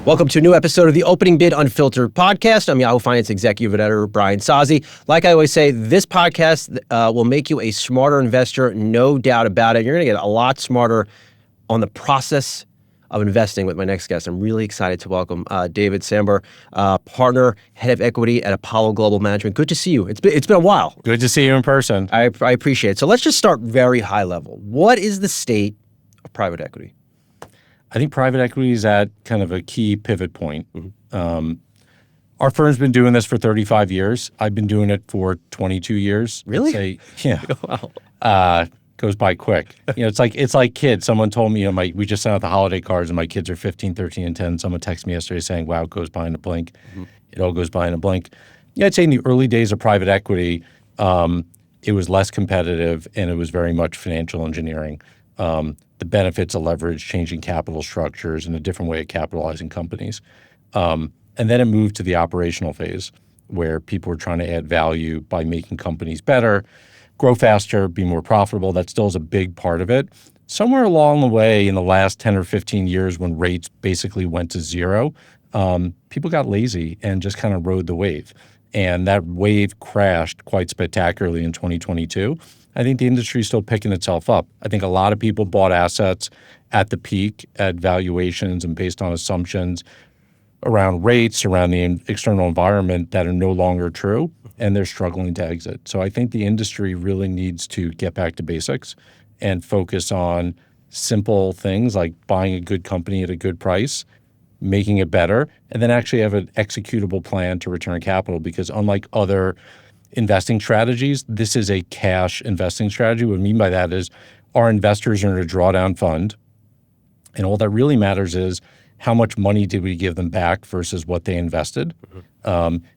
Welcome to a new episode of the Opening Bid Unfiltered podcast. I'm Yahoo Finance Executive Editor Brian Sozzi. Like I always say, this podcast will make you a smarter investor, no doubt about it. You're going to get a lot smarter on the process of investing with my next guest. I'm really excited to welcome David Sambur, partner, head of equity at Apollo Global Management. Good to see you. It's been a while. Good to see you in person. I appreciate it. So let's just start very high level. What is the state of private equity? I think private equity is at kind of a key pivot point. Our firm's been doing this for 35 years. I've been doing it for 22 years. Really? Yeah. Wow. Goes by quick. It's like kids. Someone told me, we just sent out the holiday cards and my kids are 15, 13, and 10. Someone texted me yesterday saying, wow, it goes by in a blink. It all goes by in a blink. Yeah, I'd say in the early days of private equity, it was less competitive and it was very much financial engineering. The benefits of leverage, changing capital structures, and a different way of capitalizing companies. And then it moved to the operational phase where people were trying to add value by making companies better, grow faster, be more profitable. That still is a big part of it. Somewhere along the way in the last 10 or 15 years when rates basically went to zero, people got lazy and just kind of rode the wave. And that wave crashed quite spectacularly in 2022. I think the industry is still picking itself up. I think a lot of people bought assets at the peak at valuations and based on assumptions around rates, around the external environment that are no longer true, and they're struggling to exit. So I think the industry really needs to get back to basics and focus on simple things like buying a good company at a good price, making it better, and then actually have an executable plan to return capital, because unlike other investing strategies, this is a cash investing strategy. What I mean by that is our investors are in a drawdown fund, and all that really matters is how much money did we give them back versus what they invested.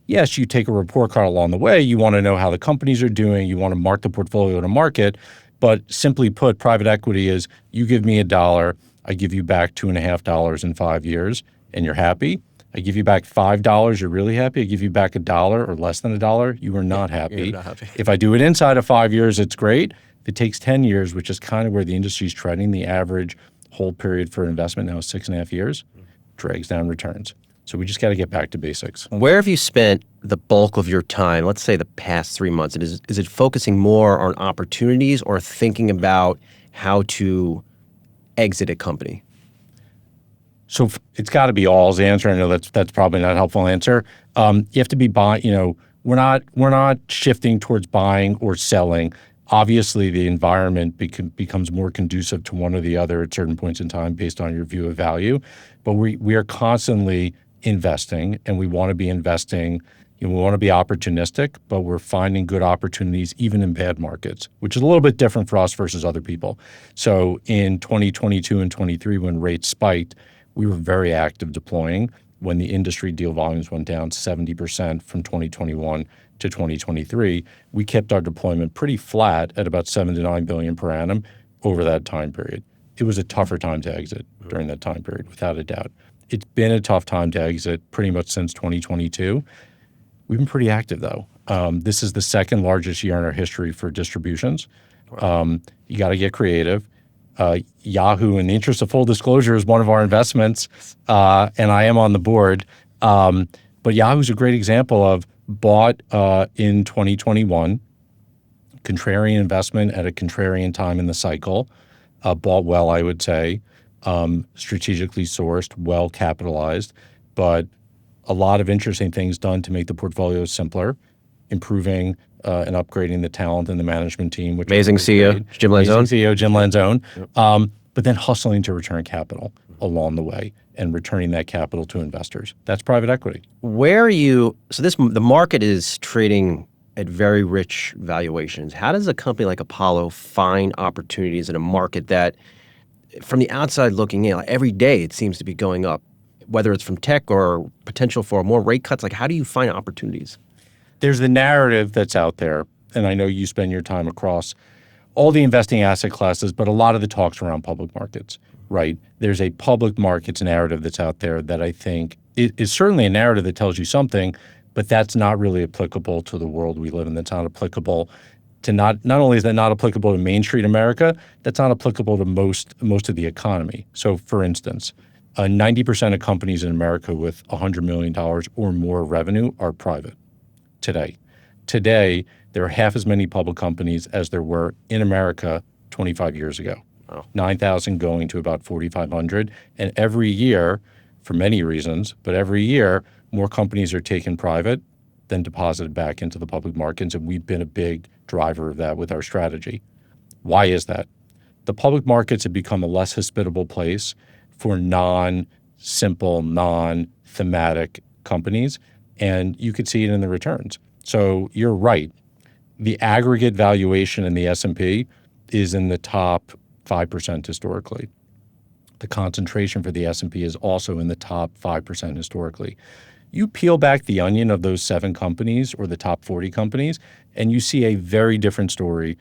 Yes, you take a report card along the way. You want to know how the companies are doing. You want to mark the portfolio to market. But simply put, private equity is you give me $1, I give you back $2.50 in 5 years, and you're happy. I give you back $5, you're really happy. I give you back $1 or less than $1, you are not happy. You're not happy. If I do it inside of 5 years, it's great. If it takes 10 years, which is kind of where the industry's trending, the average hold period for investment now is 6.5 years, drags down returns. So we just got to get back to basics. Where have you spent the bulk of your time, let's say the past 3 months? Is it focusing more on opportunities or thinking about how to exit a company? So it's got to be all is the answer. I know that's probably not a helpful answer. You have to be buying. We're not shifting towards buying or selling. Obviously, the environment becomes more conducive to one or the other at certain points in time based on your view of value. But we are constantly investing, and we want to be investing. We want to be opportunistic, but we're finding good opportunities even in bad markets, which is a little bit different for us versus other people. So in 2022 and 23, when rates spiked, we were very active deploying. When the industry deal volumes went down 70% from 2021 to 2023, we kept our deployment pretty flat at about $7 to $9 billion per annum over that time period. It was a tougher time to exit during that time period, without a doubt. It's been a tough time to exit pretty much since 2022. We've been pretty active, though. This is the second largest year in our history for distributions. You got to get creative. Yahoo, in the interest of full disclosure, is one of our investments, and I am on the board. But Yahoo's a great example of bought in 2021, contrarian investment at a contrarian time in the cycle, bought well, I would say, strategically sourced, well capitalized, but a lot of interesting things done to make the portfolio simpler, improving and upgrading the talent and the management team. Which Amazing CEO, Jim Lanzone. But then hustling to return capital along the way and returning that capital to investors. That's private equity. Where are you? So the market is trading at very rich valuations. How does a company like Apollo find opportunities in a market that, from the outside looking in, every day it seems to be going up, whether it's from tech or potential for more rate cuts? How do you find opportunities? There's the narrative that's out there, and I know you spend your time across all the investing asset classes, but a lot of the talks around public markets, right? There's a public markets narrative that's out there that I think is certainly a narrative that tells you something, but that's not really applicable to the world we live in. That's not applicable to not only is that not applicable to Main Street America, that's not applicable to most of the economy. So for instance, 90% of companies in America with $100 million or more revenue are private today. Today, there are half as many public companies as there were in America 25 years ago. Wow. 9,000 going to about 4,500. And every year, for many reasons, but every year, more companies are taken private than deposited back into the public markets. And we've been a big driver of that with our strategy. Why is that? The public markets have become a less hospitable place for non-simple, non-thematic companies. And you could see it in the returns. So you're right. The aggregate valuation in the S&P is in the top 5% historically. The concentration for the S&P is also in the top 5% historically. You peel back the onion of those 7 companies or the top 40 companies, and you see a very different story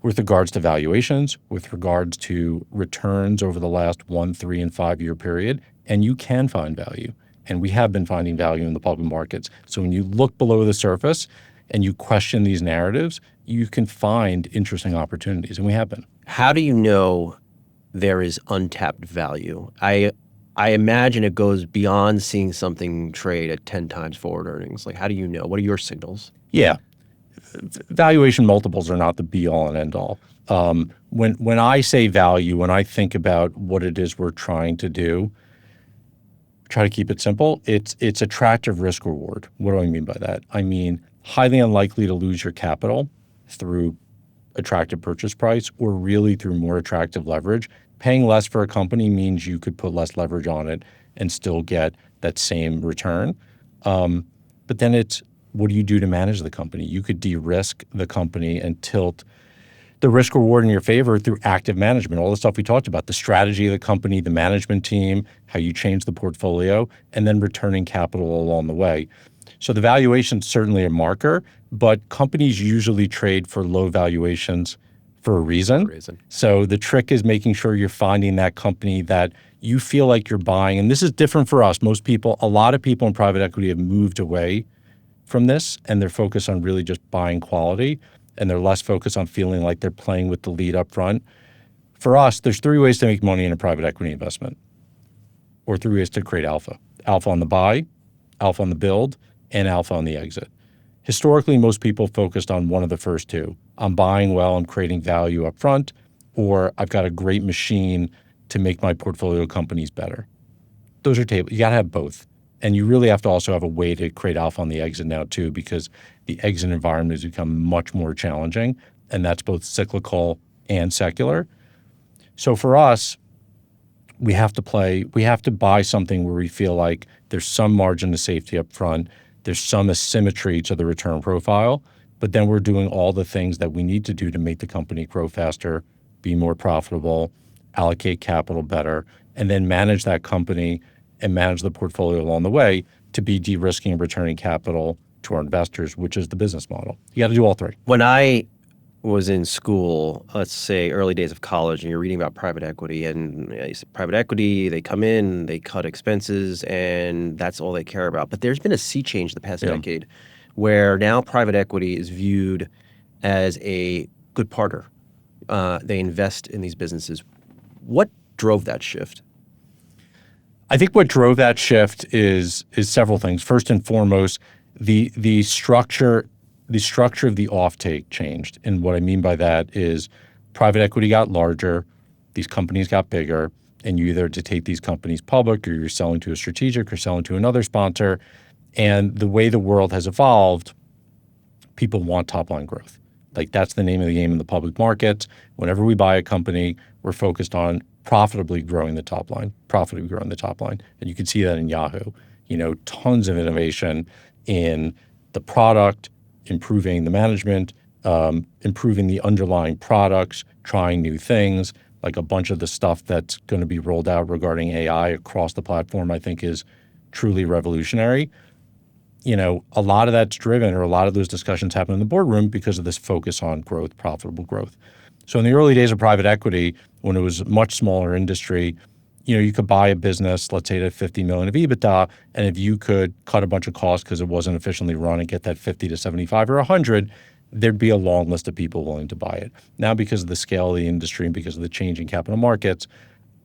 with regards to valuations, with regards to returns over the last 1, 3, and 5-year period, and you can find value. And we have been finding value in the public markets. So when you look below the surface and you question these narratives, you can find interesting opportunities, and we have been. How do you know there is untapped value? I imagine it goes beyond seeing something trade at 10 times forward earnings. Like, how do you know? What are your signals? Yeah. Valuation multiples are not the be-all and end-all. When I say value, when I think about what it is we're trying to do, try to keep it simple, it's attractive risk reward. What do I mean by that? I mean highly unlikely to lose your capital through attractive purchase price or really through more attractive leverage. Paying less for a company means you could put less leverage on it and still get that same return. But then it's, what do you do to manage the company? You could de-risk the company and tilt the risk reward in your favor through active management, all the stuff we talked about, the strategy of the company, the management team, how you change the portfolio, and then returning capital along the way. So the valuation is certainly a marker, but companies usually trade for low valuations for a reason. So the trick is making sure you're finding that company that you feel like you're buying. And this is different for us. A lot of people in private equity have moved away from this, and they're focused on really just buying quality, and they're less focused on feeling like they're playing with the lead up front. For us, there's 3 ways to make money in a private equity investment, or 3 ways to create alpha. Alpha on the buy, alpha on the build, and alpha on the exit. Historically, most people focused on one of the first 2. I'm buying well, I'm creating value up front, or I've got a great machine to make my portfolio companies better. Those are tables. You got to have both. And you really have to also have a way to create alpha on the exit now too, because the exit environment has become much more challenging, and that's both cyclical and secular. So for us, we have to buy something where we feel like there's some margin of safety up front, there's some asymmetry to the return profile, but then we're doing all the things that we need to do to make the company grow faster, be more profitable, allocate capital better, and then manage that company and manage the portfolio along the way to be de-risking and returning capital to our investors, which is the business model. You got to do all 3. When I was in school, let's say early days of college, and you're reading about private equity, and you said private equity, they come in, they cut expenses, and that's all they care about. But there's been a sea change the past decade where now private equity is viewed as a good partner. They invest in these businesses. What drove that shift? I think what drove that shift is several things. First and foremost, the structure of the offtake changed. And what I mean by that is private equity got larger, these companies got bigger, and you either had to take these companies public, or you're selling to a strategic or selling to another sponsor. And the way the world has evolved, people want top line growth. Like, that's the name of the game in the public markets. Whenever we buy a company, we're focused on profitably growing the top line. And you can see that in Yahoo. Tons of innovation in the product, improving the management, improving the underlying products, trying new things. Like, a bunch of the stuff that's going to be rolled out regarding AI across the platform, I think, is truly revolutionary. A lot of that's driven, or a lot of those discussions happen in the boardroom because of this focus on growth, profitable growth. So in the early days of private equity, when it was a much smaller industry, you could buy a business, let's say at $50 million of EBITDA, and if you could cut a bunch of costs because it wasn't efficiently run and get that 50 to 75 or 100, there'd be a long list of people willing to buy it. Now, because of the scale of the industry and because of the change in capital markets,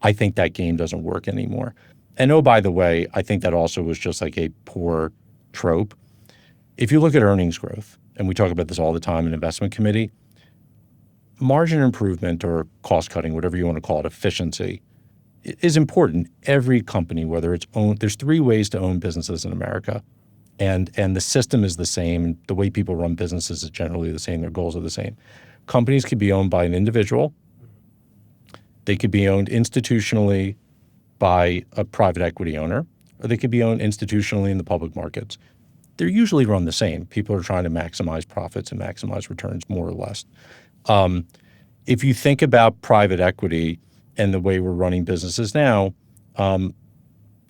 I think that game doesn't work anymore. And oh, by the way, I think that also was just like a poor trope. If you look at earnings growth, and we talk about this all the time in investment committee, margin improvement or cost cutting, whatever you want to call it, efficiency, is important. Every company, whether it's owned, there's three ways to own businesses in America. And the system is the same. The way people run businesses is generally the same. Their goals are the same. Companies could be owned by an individual. They could be owned institutionally by a private equity owner, or they could be owned institutionally in the public markets. They're usually run the same. People are trying to maximize profits and maximize returns, more or less. If you think about private equity and the way we're running businesses now,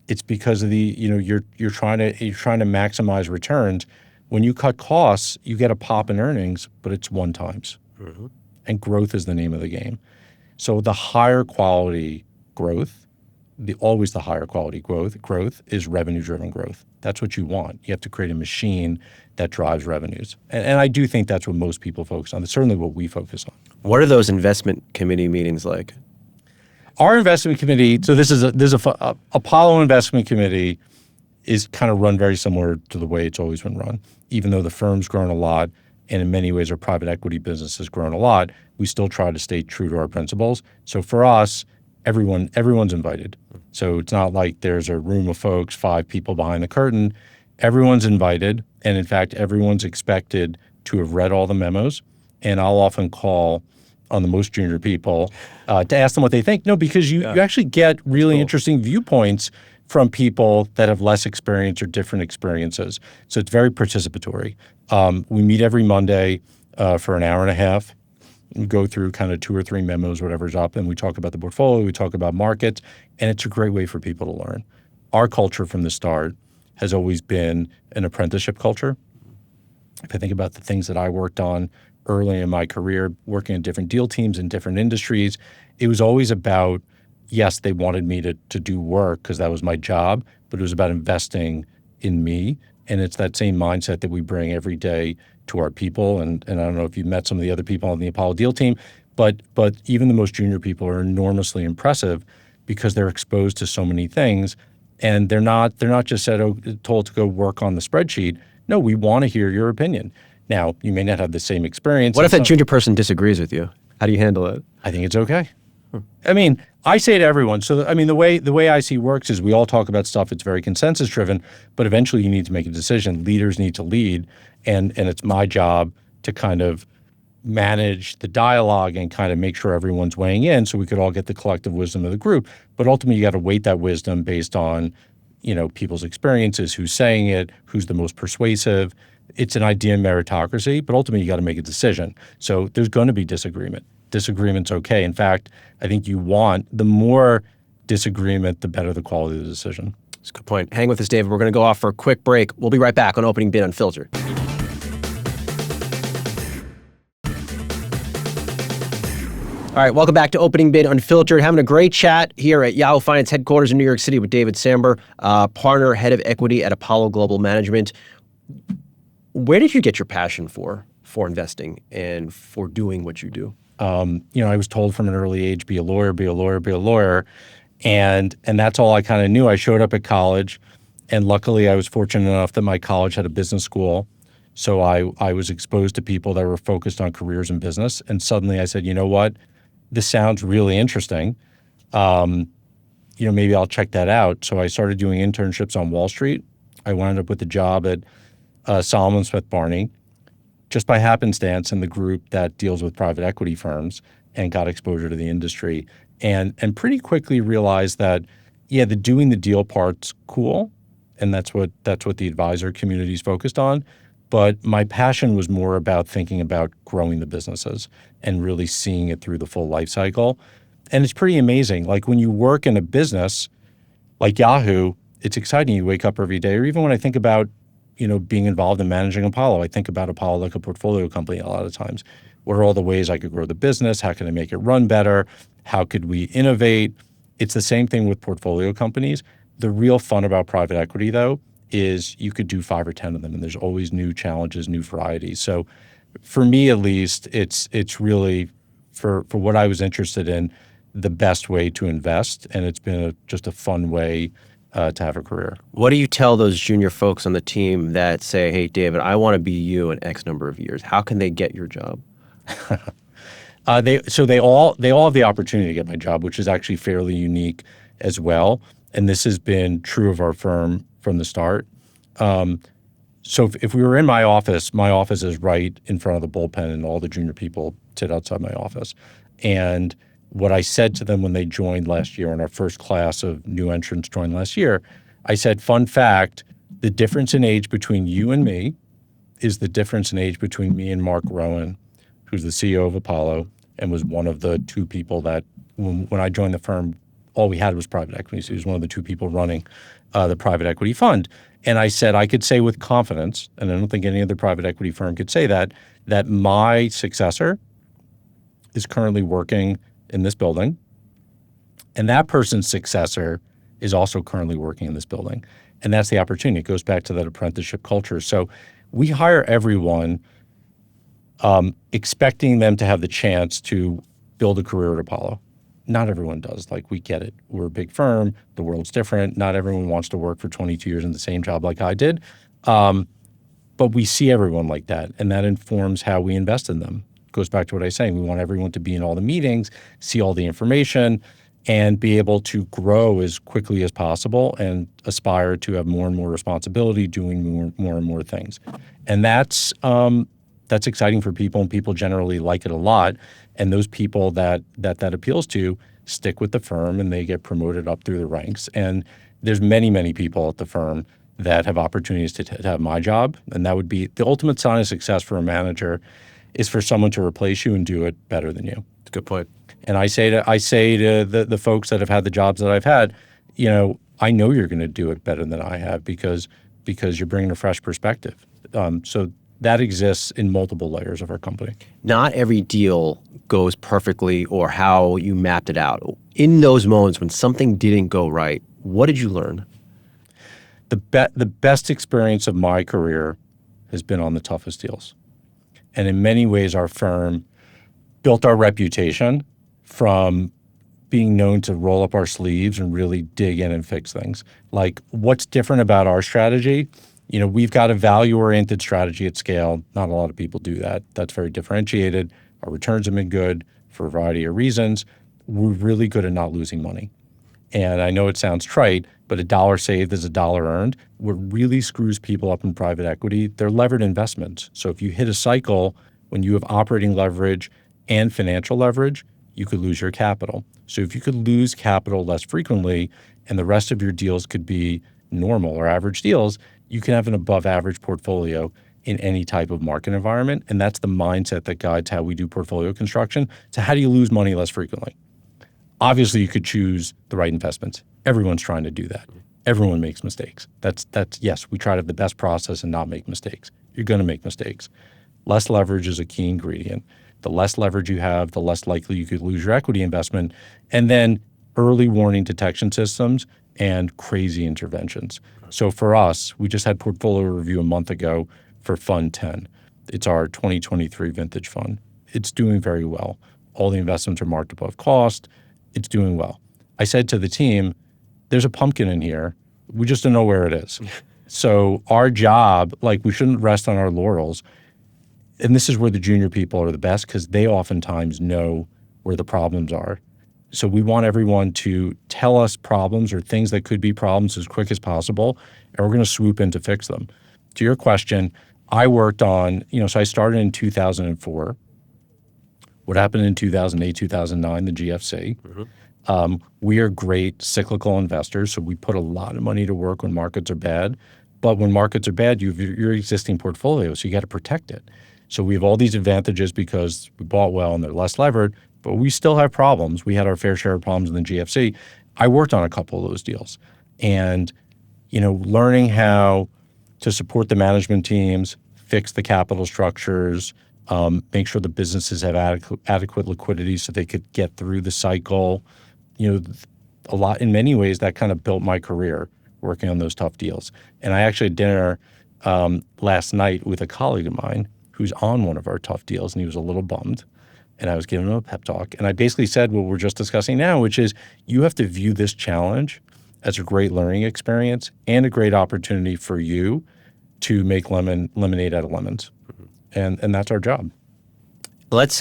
it's because of you're trying to maximize returns. When you cut costs, you get a pop in earnings, but it's one times. Mm-hmm. And growth is the name of the game. So the higher quality growth, always the higher quality growth is revenue-driven growth. That's what you want. You have to create a machine that drives revenues. And I do think that's what most people focus on. That's certainly what we focus on. What are those investment committee meetings like? Our investment committee, so there's a Apollo investment committee is kind of run very similar to the way it's always been run. Even though the firm's grown a lot, and in many ways our private equity business has grown a lot, we still try to stay true to our principles. So for us, everyone's invited. So it's not like there's a room of folks, 5 people behind the curtain. Everyone's invited, and in fact, everyone's expected to have read all the memos. And I'll often call on the most junior people to ask them what they think. No, because you actually get really interesting viewpoints from people that have less experience or different experiences. So it's very participatory. We meet every Monday for an hour and a half. We go through kind of 2 or 3 memos, whatever's up, and we talk about the portfolio, we talk about markets, and it's a great way for people to learn. Our culture from the start has always been an apprenticeship culture. If I think about the things that I worked on early in my career, working in different deal teams in different industries, it was always about, yes, they wanted me to do work because that was my job, but it was about investing in me. And it's that same mindset that we bring every day to our people. And I don't know if you've met some of the other people on the Apollo deal team, but even the most junior people are enormously impressive because they're exposed to so many things. And they're not just told to go work on the spreadsheet. No, we want to hear your opinion. Now, you may not have the same experience. What if that junior person disagrees with you? How do you handle it? I think it's okay. I mean, I say to everyone, so I mean, the way I see works is we all talk about stuff, it's very consensus driven, but eventually you need to make a decision. Leaders need to lead, and it's my job to kind of manage the dialogue and kind of make sure everyone's weighing in so we could all get the collective wisdom of the group. But ultimately you got to weight that wisdom based on, people's experiences, who's saying it, who's the most persuasive. It's an idea meritocracy, but ultimately you got to make a decision. So there's going to be disagreement. Disagreement's okay. In fact, I think the more disagreement, the better the quality of the decision. That's a good point. Hang with us, David. We're going to go off for a quick break. We'll be right back on Opening Bid Unfiltered. All right, welcome back to Opening Bid Unfiltered. Having a great chat here at Yahoo Finance headquarters in New York City with David Sambur, partner, head of equity at Apollo Global Management. Where did you get your passion for investing and for doing what you do? I was told from an early age, be a lawyer, be a lawyer, be a lawyer. And that's all I kind of knew. I showed up at college, and luckily I was fortunate enough that my college had a business school. So I was exposed to people that were focused on careers in business. And suddenly I said, you know what? This sounds really interesting. Maybe I'll check that out. So I started doing internships on Wall Street. I wound up with a job at Solomon Smith Barney, just by happenstance in the group that deals with private equity firms, and got exposure to the industry, and pretty quickly realized that, the doing the deal part's cool, and that's what the advisor community is focused on. But my passion was more about thinking about growing the businesses and really seeing it through the full life cycle. And it's pretty amazing. Like when you work in a business like Yahoo, it's exciting. You wake up every day, or even when I think about being involved in managing Apollo, I think about Apollo like a portfolio company a lot of times. What are all the ways I could grow the business? How can I make it run better? How could we innovate? It's the same thing with portfolio companies. The real fun about private equity, though, is you could do 5 or 10 of them, and there's always new challenges, new varieties. So for me, at least, it's really, for what I was interested in, the best way to invest, and it's been just a fun way to have a career. What do you tell those junior folks on the team that say, hey, David, I want to be you in X number of years? How can they get your job? They all have the opportunity to get my job, which is actually fairly unique as well. And this has been true of our firm from the start. So if we were in my office is right in front of the bullpen, and all the junior people sit outside my office. And what I said to them when they joined last year, when our first class of new entrants joined last year, I said, fun fact, the difference in age between you and me is the difference in age between me and Mark Rowan, who's the CEO of Apollo and was one of the two people that when I joined the firm, all we had was private equity. So he was one of the two people running the private equity fund. And I said, I could say with confidence, and I don't think any other private equity firm could say that my successor is currently working in this building, and that person's successor is also currently working in this building. And that's the opportunity. It goes back to that apprenticeship culture. So we hire everyone expecting them to have the chance to build a career at Apollo. Not everyone does. Like, we get it. We're a big firm. The world's different. Not everyone wants to work for 22 years in the same job like I did. But we see everyone like that, and that informs how we invest in them. It goes back to what I was saying. We want everyone to be in all the meetings, see all the information, and be able to grow as quickly as possible and aspire to have more and more responsibility, doing more and more things. And that's exciting for people, and people generally like it a lot. And those people that appeals to stick with the firm, and they get promoted up through the ranks. And there's many, many people at the firm that have opportunities to have my job. And that would be the ultimate sign of success for a manager, is for someone to replace you and do it better than you. That's a good point. And I say to the folks that have had the jobs that I've had, I know you're going to do it better than I have because you're bringing a fresh perspective. So that exists in multiple layers of our company. Not every deal goes perfectly or how you mapped it out. In those moments when something didn't go right, what did you learn? The best experience of my career has been on the toughest deals. And in many ways, our firm built our reputation from being known to roll up our sleeves and really dig in and fix things. Like, what's different about our strategy? We've got a value-oriented strategy at scale. Not a lot of people do that. That's very differentiated. Our returns have been good for a variety of reasons. We're really good at not losing money. And I know it sounds trite, but a dollar saved is a dollar earned. What really screws people up in private equity, they're levered investments. So if you hit a cycle when you have operating leverage and financial leverage, you could lose your capital. So if you could lose capital less frequently and the rest of your deals could be normal or average deals, you can have an above average portfolio in any type of market environment. And that's the mindset that guides how we do portfolio construction. So how do you lose money less frequently? Obviously, you could choose the right investments. Everyone's trying to do that. Everyone makes mistakes. That's yes, we try to have the best process and not make mistakes. You're going to make mistakes. Less leverage is a key ingredient. The less leverage you have, the less likely you could lose your equity investment. And then early warning detection systems and crazy interventions. So for us, we just had portfolio review a month ago for Fund 10. It's our 2023 vintage fund. It's doing very well. All the investments are marked above cost. It's doing well. I said to the team, there's a pumpkin in here. We just don't know where it is. So our job, we shouldn't rest on our laurels. And this is where the junior people are the best, because they oftentimes know where the problems are. So we want everyone to tell us problems or things that could be problems as quick as possible, and we're going to swoop in to fix them. To your question, I worked on, so I started in 2004. What happened in 2008, 2009, the GFC. Mm-hmm. We are great cyclical investors, so we put a lot of money to work when markets are bad. But when markets are bad, you have your existing portfolio, so you got to protect it. So we have all these advantages because we bought well and they're less levered, but we still have problems. We had our fair share of problems in the GFC. I worked on a couple of those deals. And, learning how to support the management teams, fix the capital structures, make sure the businesses have adequate liquidity so they could get through the cycle. A lot, in many ways, that kind of built my career working on those tough deals. And I actually had dinner last night with a colleague of mine who's on one of our tough deals, and he was a little bummed. And I was giving him a pep talk. And I basically said what we're just discussing now, which is you have to view this challenge as a great learning experience and a great opportunity for you to make lemonade out of lemons. And that's our job. Let's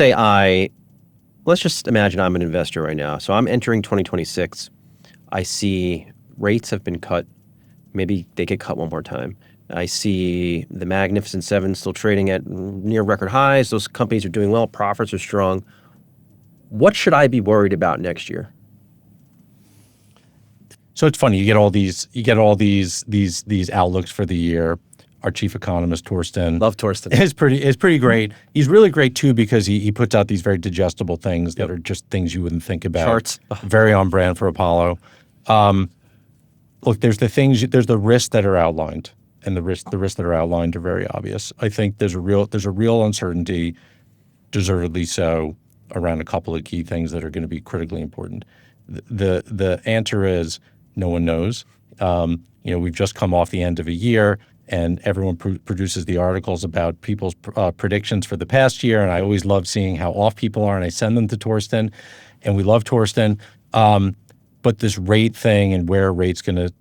just imagine I'm an investor right now. So I'm entering 2026. I see rates have been cut. Maybe they get cut one more time. I see the Magnificent Seven still trading at near record highs. Those companies are doing well. Profits are strong. What should I be worried about next year? So it's funny. You get all these outlooks for the year. Our chief economist, Torsten. Love Torsten. Is pretty great. He's really great too because he puts out these very digestible things that are just things you wouldn't think about. Charts. Very on brand for Apollo. Look, there's the risks that are outlined, and the risks that are outlined are very obvious. I think there's a real uncertainty, deservedly so, around a couple of key things that are going to be critically important. The answer is no one knows. We've just come off the end of a year, and everyone produces the articles about people's predictions for the past year, and I always love seeing how off people are, and I send them to Torsten, and we love Torsten. But this rate thing and where rate's gonna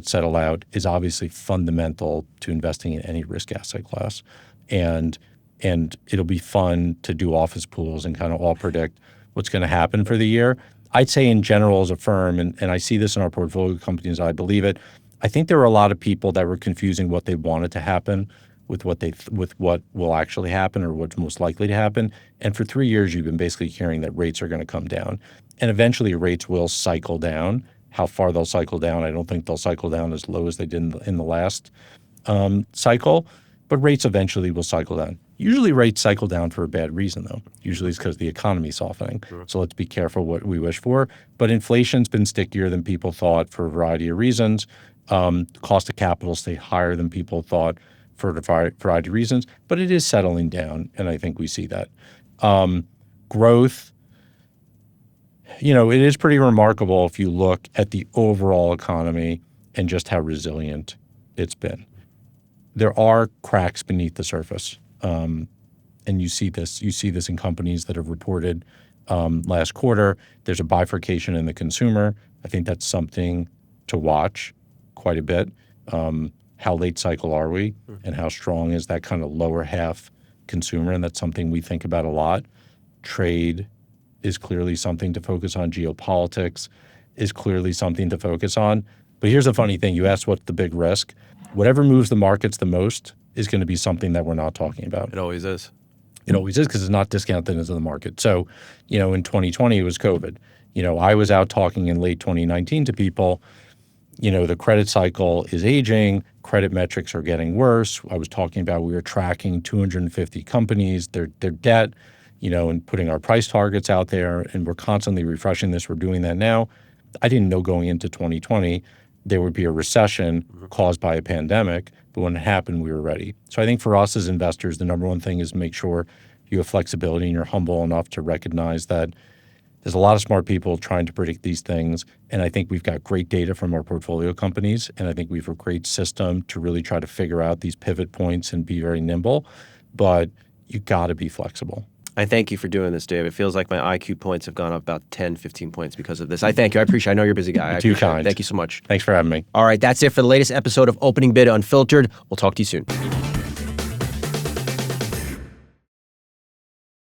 settle out is obviously fundamental to investing in any risk asset class, and it'll be fun to do office pools and kind of all predict what's going to happen for the year. I'd say in general as a firm, and I see this in our portfolio companies, I believe it. I think there were a lot of people that were confusing what they wanted to happen with what will actually happen or what's most likely to happen. And for 3 years, you've been basically hearing that rates are going to come down, and eventually rates will cycle down. How far they'll cycle down, I don't think they'll cycle down as low as they did in the last cycle, but rates eventually will cycle down. Usually rates cycle down for a bad reason, though. Usually it's because the economy's softening. Sure. So let's be careful what we wish for. But inflation's been stickier than people thought for a variety of reasons. Cost of capital stayed higher than people thought for a variety of reasons, but it is settling down, and I think we see that. Growth, it is pretty remarkable if you look at the overall economy and just how resilient it's been. There are cracks beneath the surface, and you see this in companies that have reported last quarter. There's a bifurcation in the consumer. I think that's something to watch quite a bit. How late cycle are we, and how strong is that kind of lower half consumer? And that's something we think about a lot. Trade is clearly something to focus on. Geopolitics is clearly something to focus on. But here's the funny thing. You asked what's the big risk. Whatever moves the markets the most is going to be something that we're not talking about. It always is. It always is because it's not discounted into the market. So, in 2020, it was COVID. I was out talking in late 2019 to people, the credit cycle is aging, credit metrics are getting worse. I was talking about we were tracking 250 companies, their debt, and putting our price targets out there, and we're constantly refreshing this. We're doing that now. I didn't know going into 2020 there would be a recession caused by a pandemic, but when it happened, we were ready. So I think for us as investors, the number one thing is make sure you have flexibility and you're humble enough to recognize that there's a lot of smart people trying to predict these things, and I think we've got great data from our portfolio companies, and I think we have a great system to really try to figure out these pivot points and be very nimble, but you got to be flexible. I thank you for doing this, Dave. It feels like my IQ points have gone up about 10, 15 points because of this. I thank you. I appreciate it. I know you're a busy guy. You're too kind. Thank you so much. Thanks for having me. All right, that's it for the latest episode of Opening Bid Unfiltered. We'll talk to you soon.